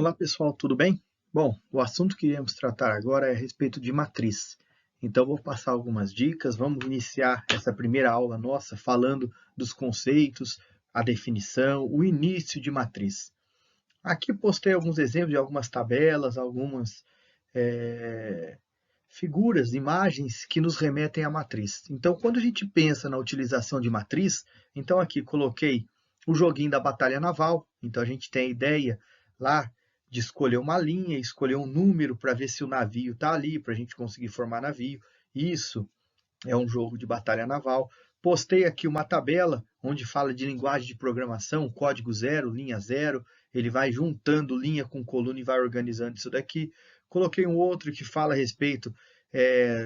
Olá pessoal, tudo bem? Bom, o assunto que iremos tratar agora é a respeito de matriz. Então, vou passar algumas dicas. Vamos iniciar essa primeira aula nossa falando dos conceitos, a definição, o início de matriz. Aqui postei alguns exemplos de algumas tabelas, algumas figuras, imagens que nos remetem à matriz. Então, quando a gente pensa na utilização de matriz, então aqui coloquei o joguinho da batalha naval. Então, a gente tem a ideia lá de escolher uma linha, escolher um número para ver se o navio está ali, para a gente conseguir formar navio. Isso é um jogo de batalha naval. Postei aqui uma tabela onde fala de linguagem de programação, código zero, linha zero. Ele vai juntando linha com coluna e vai organizando isso daqui. Coloquei um outro que fala a respeito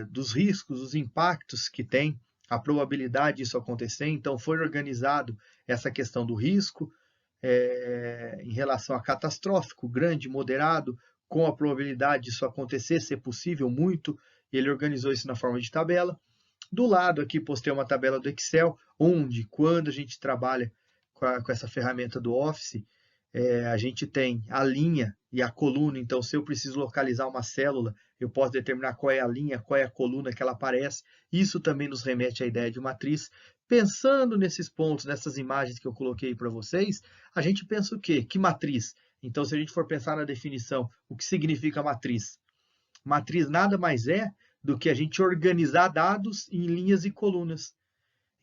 dos riscos, dos impactos que tem, a probabilidade disso acontecer. Então, foi organizado essa questão do risco, em relação a catastrófico, grande, moderado, com a probabilidade disso acontecer, ser possível, muito. Ele organizou isso na forma de tabela. Do lado aqui postei uma tabela do Excel, onde quando a gente trabalha com essa ferramenta do Office, a gente tem a linha e a coluna. Então, se eu preciso localizar uma célula, eu posso determinar qual é a linha, qual é a coluna que ela aparece. Isso também nos remete à ideia de matriz. Pensando nesses pontos, nessas imagens que eu coloquei para vocês, a gente pensa o quê? Que matriz? Então, se a gente for pensar na definição, o que significa matriz? Matriz nada mais é do que a gente organizar dados em linhas e colunas.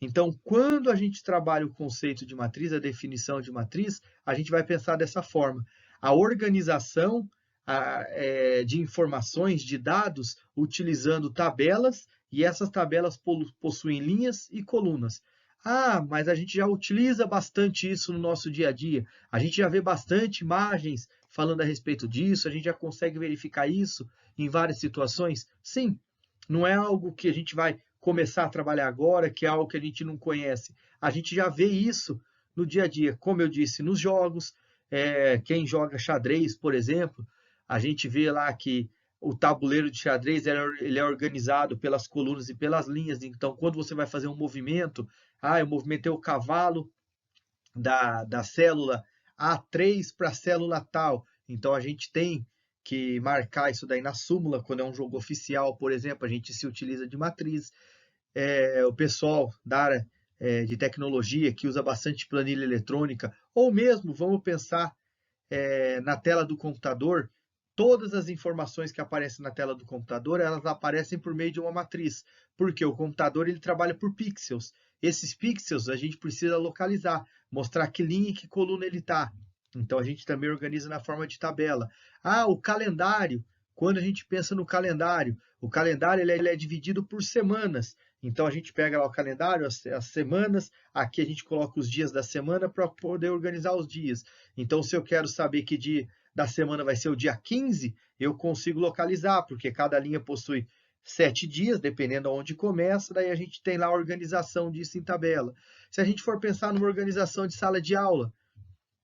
Então, quando a gente trabalha o conceito de matriz, a definição de matriz, a gente vai pensar dessa forma. A organização de informações, de dados, utilizando tabelas, e essas tabelas possuem linhas e colunas. Ah, mas a gente já utiliza bastante isso no nosso dia a dia. A gente já vê bastante imagens falando a respeito disso, a gente já consegue verificar isso em várias situações. Sim, não é algo que a gente vai começar a trabalhar agora, que é algo que a gente não conhece. A gente já vê isso no dia a dia, como eu disse, nos jogos. Quem joga xadrez, por exemplo, a gente vê lá que o tabuleiro de xadrez ele é organizado pelas colunas e pelas linhas. Então, quando você vai fazer um movimento, eu movimentei o cavalo da célula A3 para a célula tal. Então, a gente tem que marcar isso daí na súmula. Quando é um jogo oficial, por exemplo, a gente se utiliza de matriz. O pessoal da área de tecnologia que usa bastante planilha eletrônica, ou mesmo, vamos pensar na tela do computador, todas as informações que aparecem na tela do computador, elas aparecem por meio de uma matriz, porque o computador ele trabalha por pixels. Esses pixels a gente precisa localizar, mostrar que linha e que coluna ele está. Então a gente também organiza na forma de tabela. O calendário. Quando a gente pensa no calendário, o calendário ele é dividido por semanas. Então a gente pega lá o calendário, as semanas, aqui a gente coloca os dias da semana para poder organizar os dias. Então, se eu quero saber que dia da semana vai ser o dia 15, eu consigo localizar, porque cada linha possui 7 dias, dependendo de onde começa, daí a gente tem lá a organização disso em tabela. Se a gente for pensar numa organização de sala de aula,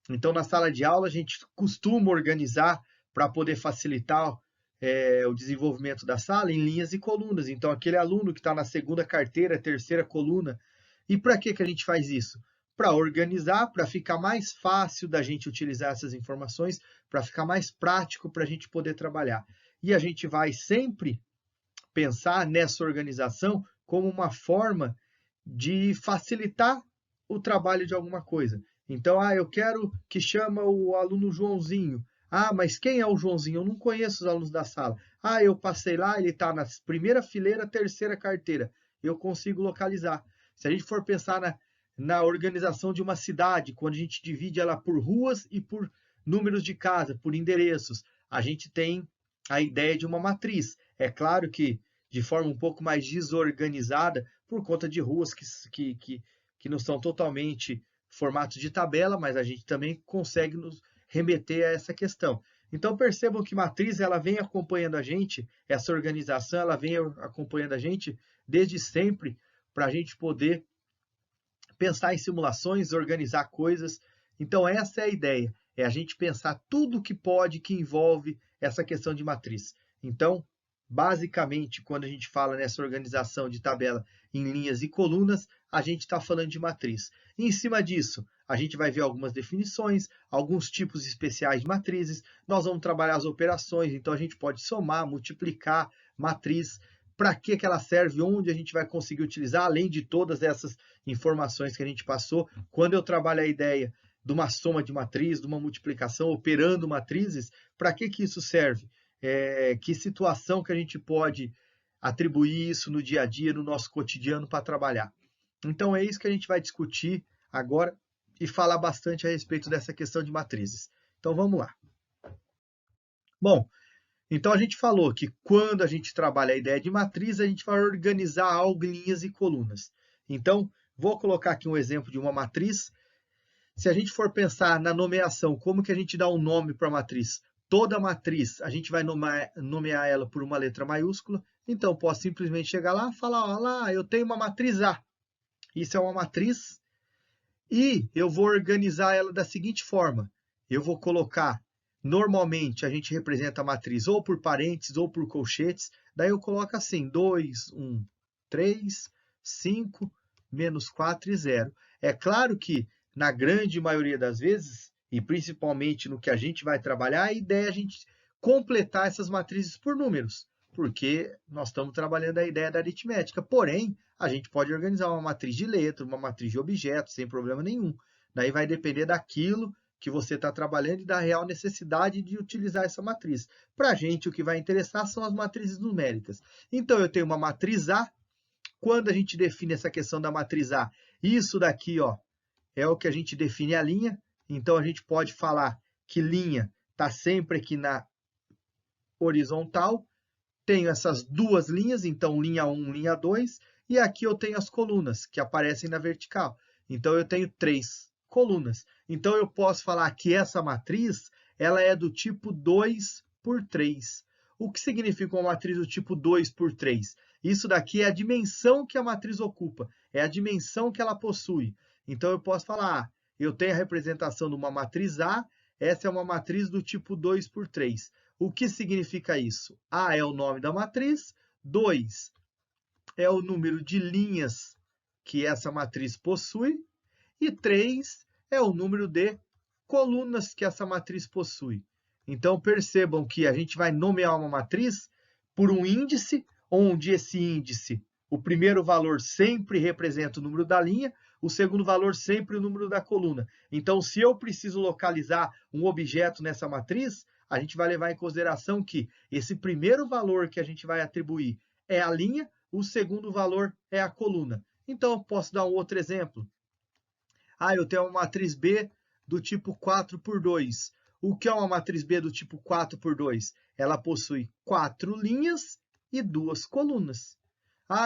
então na sala de aula a gente costuma organizar para poder facilitar o desenvolvimento da sala em linhas e colunas. Então, aquele aluno que está na segunda carteira, terceira coluna. E para que a gente faz isso? Para organizar, para ficar mais fácil da gente utilizar essas informações, para ficar mais prático para a gente poder trabalhar. E a gente vai sempre pensar nessa organização como uma forma de facilitar o trabalho de alguma coisa. Então, eu quero que chama o aluno Joãozinho. Mas quem é o Joãozinho? Eu não conheço os alunos da sala. Eu passei lá, ele está na primeira fileira, terceira carteira. Eu consigo localizar. Se a gente for pensar na organização de uma cidade, quando a gente divide ela por ruas e por números de casa, por endereços, a gente tem a ideia de uma matriz. É claro que de forma um pouco mais desorganizada, por conta de ruas que não são totalmente formatos de tabela, mas a gente também consegue nos remeter a essa questão. Então percebam que matriz ela vem acompanhando a gente, essa organização ela vem acompanhando a gente desde sempre, para a gente poder pensar em simulações, organizar coisas. Então essa é a ideia, é a gente pensar tudo que pode, que envolve essa questão de matriz. Então, basicamente, quando a gente fala nessa organização de tabela em linhas e colunas, a gente está falando de matriz. E em cima disso, a gente vai ver algumas definições, alguns tipos especiais de matrizes, nós vamos trabalhar as operações, então a gente pode somar, multiplicar matriz, para que ela serve, onde a gente vai conseguir utilizar, além de todas essas informações que a gente passou. Quando eu trabalho a ideia de uma soma de matriz, de uma multiplicação, operando matrizes, para que isso serve? Que situação que a gente pode atribuir isso no dia a dia, no nosso cotidiano para trabalhar? Então é isso que a gente vai discutir agora e falar bastante a respeito dessa questão de matrizes. Então vamos lá. Bom, então a gente falou que quando a gente trabalha a ideia de matriz, a gente vai organizar algo em linhas e colunas. Então, vou colocar aqui um exemplo de uma matriz. Se a gente for pensar na nomeação, como que a gente dá um nome para a matriz? Toda matriz, a gente vai nomear ela por uma letra maiúscula. Então, posso simplesmente chegar lá e falar, olha lá, eu tenho uma matriz A. Isso é uma matriz e eu vou organizar ela da seguinte forma. Eu vou colocar, normalmente a gente representa a matriz ou por parênteses ou por colchetes. Daí eu coloco assim, 2, 1, 3, 5, menos 4 e 0. É claro que na grande maioria das vezes, e principalmente no que a gente vai trabalhar, a ideia é a gente completar essas matrizes por números, porque nós estamos trabalhando a ideia da aritmética. Porém, a gente pode organizar uma matriz de letra, uma matriz de objetos, sem problema nenhum. Daí vai depender daquilo que você está trabalhando e da real necessidade de utilizar essa matriz. Para a gente, o que vai interessar são as matrizes numéricas. Então, eu tenho uma matriz A. Quando a gente define essa questão da matriz A, isso daqui, ó, é o que a gente define a linha. Então, a gente pode falar que linha está sempre aqui na horizontal. Tenho essas duas linhas, então linha 1, linha 2, e aqui eu tenho as colunas, que aparecem na vertical. Então, eu tenho 3 colunas. Então, eu posso falar que essa matriz ela é do tipo 2 por 3. O que significa uma matriz do tipo 2 por 3? Isso daqui é a dimensão que a matriz ocupa, é a dimensão que ela possui. Então, eu posso falar, eu tenho a representação de uma matriz A, essa é uma matriz do tipo 2 por 3. O que significa isso? A é o nome da matriz, 2 é o número de linhas que essa matriz possui, e 3 é o número de colunas que essa matriz possui. Então, percebam que a gente vai nomear uma matriz por um índice, onde esse índice, o primeiro valor sempre representa o número da linha, o segundo valor sempre o número da coluna. Então, se eu preciso localizar um objeto nessa matriz, a gente vai levar em consideração que esse primeiro valor que a gente vai atribuir é a linha, o segundo valor é a coluna. Então, eu posso dar um outro exemplo. Eu tenho uma matriz B do tipo 4 por 2. O que é uma matriz B do tipo 4 por 2? Ela possui 4 linhas e 2 colunas.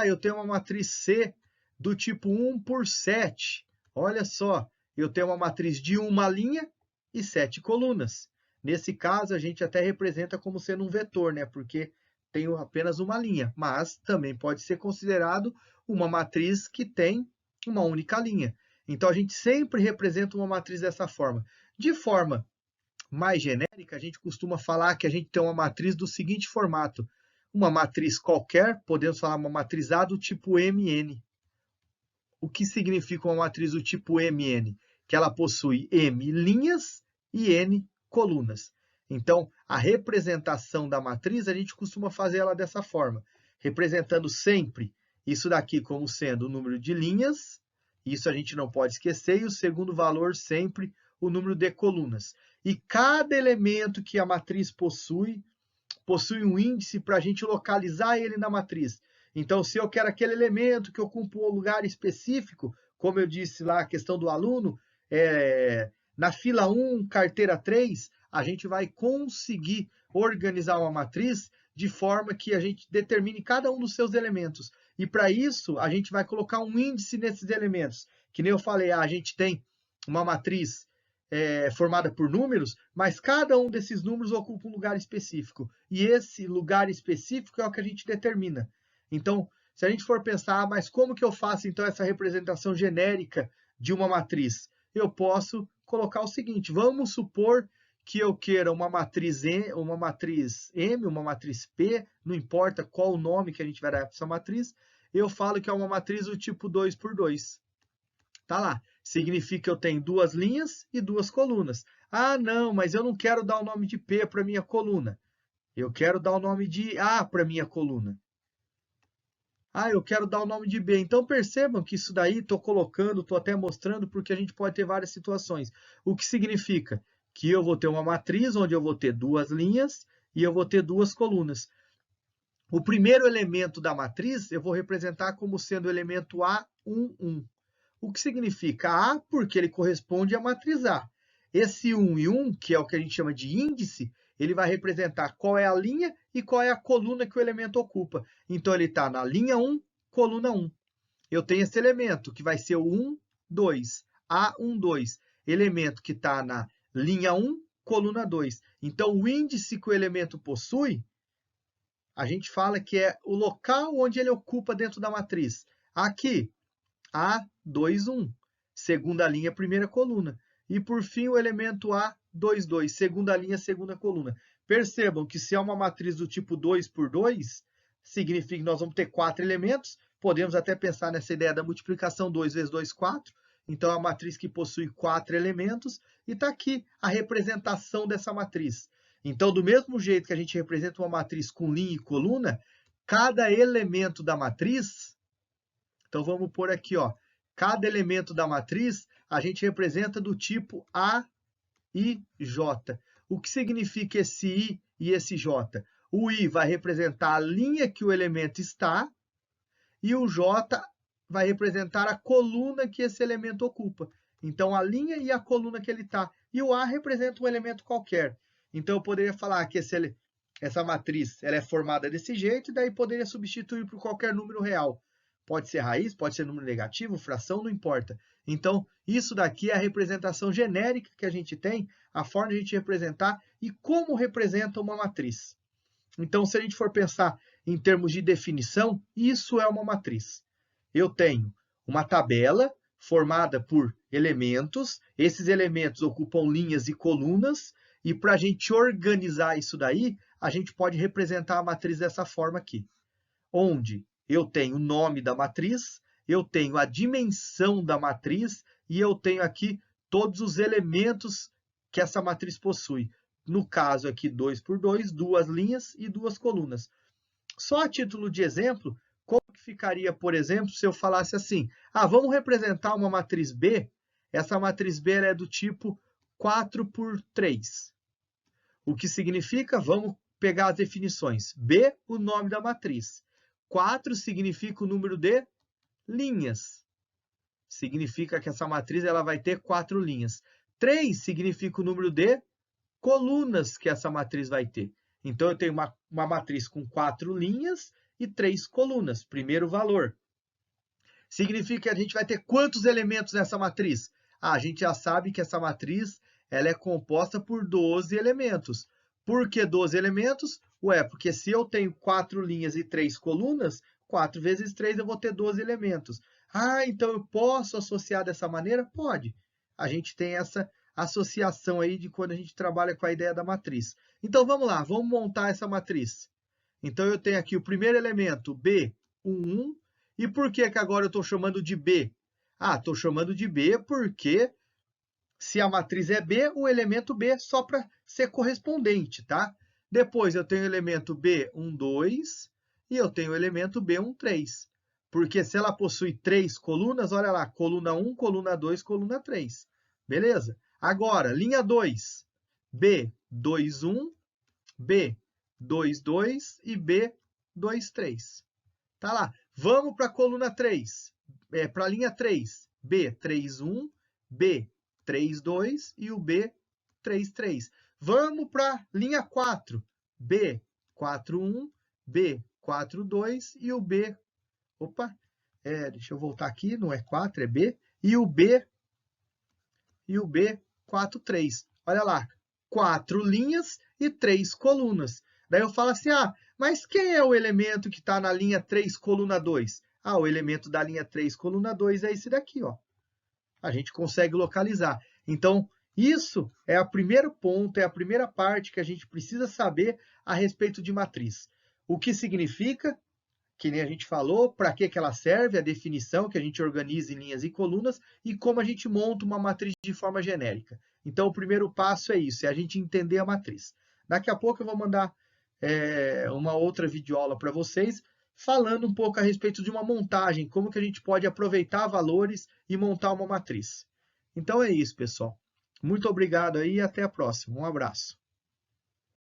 Eu tenho uma matriz C do tipo 1 por 7. Olha só, eu tenho uma matriz de uma linha e 7 colunas. Nesse caso, a gente até representa como sendo um vetor, né? Porque tem apenas uma linha, mas também pode ser considerado uma matriz que tem uma única linha. Então, a gente sempre representa uma matriz dessa forma. De forma mais genérica, a gente costuma falar que a gente tem uma matriz do seguinte formato. Uma matriz qualquer, podemos falar uma matriz A do tipo MN. O que significa uma matriz do tipo MN? Que ela possui M linhas e N colunas. Então, a representação da matriz, a gente costuma fazer ela dessa forma, representando sempre isso daqui como sendo o número de linhas, isso a gente não pode esquecer, e o segundo valor sempre o número de colunas. E cada elemento que a matriz possui um índice para a gente localizar ele na matriz. Então, se eu quero aquele elemento que ocupa um lugar específico, como eu disse lá, a questão do aluno, na fila 1, carteira 3, a gente vai conseguir organizar uma matriz de forma que a gente determine cada um dos seus elementos. E para isso, a gente vai colocar um índice nesses elementos. Que nem eu falei, a gente tem uma matriz formada por números, mas cada um desses números ocupa um lugar específico. E esse lugar específico é o que a gente determina. Então, se a gente for pensar, mas como que eu faço então essa representação genérica de uma matriz? Eu posso colocar o seguinte, vamos supor que eu queira uma matriz M, uma matriz P, não importa qual o nome que a gente vai dar para essa matriz, eu falo que é uma matriz do tipo 2 por 2. Tá lá. Significa que eu tenho duas linhas e duas colunas. Ah, não, mas eu não quero dar o nome de P para minha coluna. Eu quero dar o nome de A para minha coluna. Ah, eu quero dar o nome de B. Então percebam que isso daí estou colocando, estou até mostrando, porque a gente pode ter várias situações. O que significa que eu vou ter uma matriz onde eu vou ter duas linhas e eu vou ter duas colunas. O primeiro elemento da matriz eu vou representar como sendo o elemento A11. O que significa A, porque ele corresponde à matriz A. Esse 1 e 1, que é o que a gente chama de índice, ele vai representar qual é a linha e qual é a coluna que o elemento ocupa. Então, ele está na linha 1, coluna 1. Eu tenho esse elemento, que vai ser o 1, 2, A12, elemento que está na linha 1, coluna 2. Então, o índice que o elemento possui, a gente fala que é o local onde ele ocupa dentro da matriz. Aqui, A21, segunda linha, primeira coluna. E, por fim, o elemento A22, segunda linha, segunda coluna. Percebam que se é uma matriz do tipo 2 por 2, significa que nós vamos ter 4 elementos. Podemos até pensar nessa ideia da multiplicação 2 vezes 2, 4. Então, é uma matriz que possui 4 elementos. E está aqui a representação dessa matriz. Então, do mesmo jeito que a gente representa uma matriz com linha e coluna, cada elemento da matriz... Então, vamos pôr aqui, ó, cada elemento da matriz a gente representa do tipo A e J. O que significa esse I e esse J? O I vai representar a linha que o elemento está e o J vai representar a coluna que esse elemento ocupa. Então, a linha e a coluna que ele está. E o A representa um elemento qualquer. Então, eu poderia falar que essa matriz ela é formada desse jeito e daí poderia substituir por qualquer número real. Pode ser raiz, pode ser número negativo, fração, não importa. Então, isso daqui é a representação genérica que a gente tem, a forma de a gente representar e como representa uma matriz. Então, se a gente for pensar em termos de definição, isso é uma matriz. Eu tenho uma tabela formada por elementos, esses elementos ocupam linhas e colunas, e para a gente organizar isso daí, a gente pode representar a matriz dessa forma aqui, onde eu tenho o nome da matriz, eu tenho a dimensão da matriz e eu tenho aqui todos os elementos que essa matriz possui. No caso aqui, 2 por 2, duas linhas e duas colunas. Só a título de exemplo, como que ficaria, por exemplo, se eu falasse assim, vamos representar uma matriz B, essa matriz B é do tipo 4 por 3. O que significa, vamos pegar as definições. B, o nome da matriz. 4 significa o número de linhas. Significa que essa matriz ela vai ter 4 linhas. 3 significa o número de colunas que essa matriz vai ter. Então, eu tenho uma matriz com 4 linhas e 3 colunas. Primeiro valor. Significa que a gente vai ter quantos elementos nessa matriz? A gente já sabe que essa matriz ela é composta por 12 elementos. Por que 12 elementos? Ué, porque se eu tenho 4 linhas e 3 colunas, 4 vezes 3 eu vou ter 12 elementos. Então eu posso associar dessa maneira? Pode. A gente tem essa associação aí de quando a gente trabalha com a ideia da matriz. Então vamos lá, vamos montar essa matriz. Então eu tenho aqui o primeiro elemento, B11. E por que agora eu estou chamando de B? Estou chamando de B porque se a matriz é B, o elemento B só para ser correspondente, tá? Depois eu tenho o elemento B12 e eu tenho o elemento B13. Porque se ela possui 3 colunas, olha lá, coluna 1, coluna 2, coluna 3. Beleza? Agora, linha 2, B21, B22 e B23. Tá lá. Vamos para a coluna 3, para a linha 3, B31, B32 e o B33. Vamos para a linha 4, B41, B42 e o B... Opa, deixa eu voltar aqui, não é 4, é B. E o B43. Olha lá, 4 linhas e 3 colunas. Daí eu falo assim, mas quem é o elemento que está na linha 3, coluna 2? O elemento da linha 3, coluna 2 é esse daqui, ó. A gente consegue localizar. Então, isso é o primeiro ponto, é a primeira parte que a gente precisa saber a respeito de matriz. O que significa que nem a gente falou, para que ela serve, a definição que a gente organiza em linhas e colunas e como a gente monta uma matriz de forma genérica. Então, o primeiro passo é isso, é a gente entender a matriz. Daqui a pouco eu vou mandar uma outra videoaula para vocês, falando um pouco a respeito de uma montagem, como que a gente pode aproveitar valores e montar uma matriz. Então é isso, pessoal. Muito obrigado aí e até a próxima. Um abraço.